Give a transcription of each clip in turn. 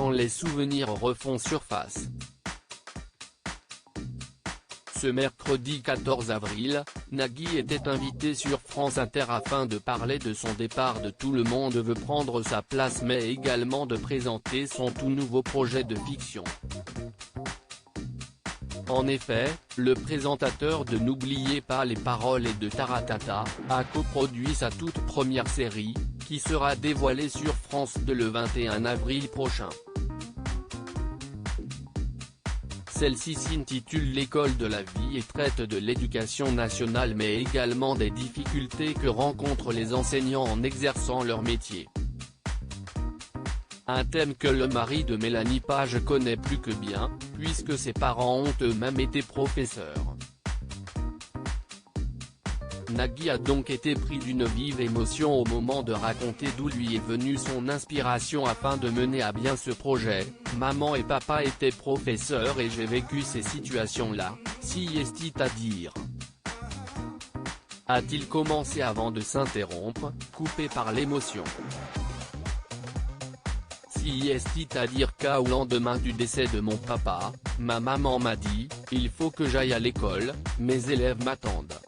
quand les souvenirs refont surface. Ce mercredi 14 avril, Nagui était invité sur France Inter afin de parler de son départ de Tout le monde veut prendre sa place mais également de présenter son tout nouveau projet de fiction. En effet, le présentateur de N'oubliez pas les paroles et de Taratata a coproduit sa toute première série, qui sera dévoilée sur France 2 le 21 avril prochain. Celle-ci s'intitule L'école de la vie et traite de l'éducation nationale mais également des difficultés que rencontrent les enseignants en exerçant leur métier. Un thème que le mari de Mélanie Page connaît plus que bien, puisque ses parents ont eux-mêmes été professeurs. Nagui a donc été pris d'une vive émotion au moment de raconter d'où lui est venue son inspiration afin de mener à bien ce projet. Maman et papa étaient professeurs et j'ai vécu ces situations-là, si est-il à dire. A-t-il commencé avant de s'interrompre, coupé par l'émotion. Si est-il à dire qu'au lendemain du décès de mon papa, ma maman m'a dit, il faut que j'aille à l'école, mes élèves m'attendent.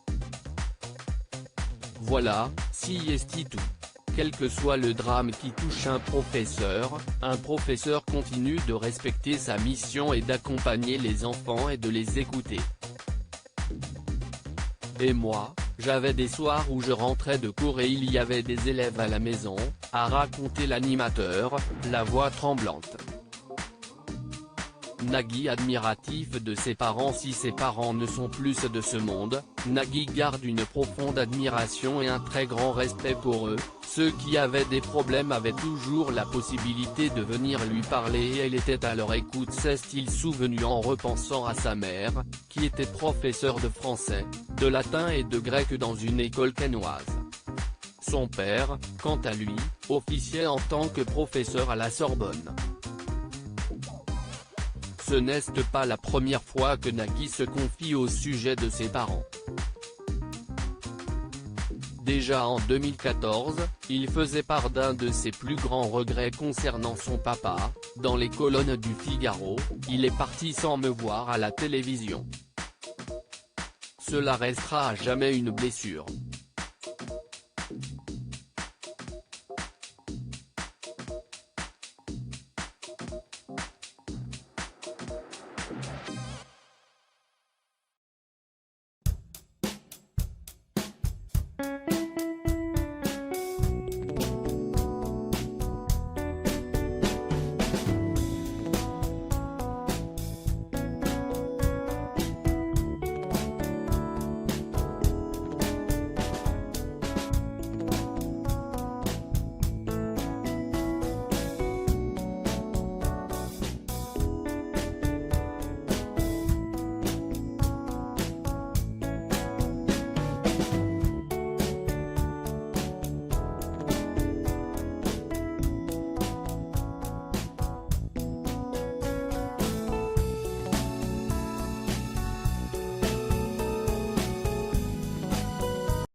Voilà, si est tout. Quel que soit le drame qui touche un professeur continue de respecter sa mission et d'accompagner les enfants et de les écouter. Et moi, j'avais des soirs où je rentrais de cours et il y avait des élèves à la maison, a raconté l'animateur, la voix tremblante. Nagui admiratif de ses parents. Si ses parents ne sont plus de ce monde, Nagui garde une profonde admiration et un très grand respect pour eux. Ceux qui avaient des problèmes avaient toujours la possibilité de venir lui parler et elle était à leur écoute, s'est-il souvenu en repensant à sa mère, qui était professeure de français, de latin et de grec dans une école cannoise. Son père, quant à lui, officiait en tant que professeur à la Sorbonne. Ce n'est pas la première fois que Nagui se confie au sujet de ses parents. Déjà en 2014, il faisait part d'un de ses plus grands regrets concernant son papa. Dans les colonnes du Figaro, il est parti sans me voir à la télévision. Cela restera à jamais une blessure.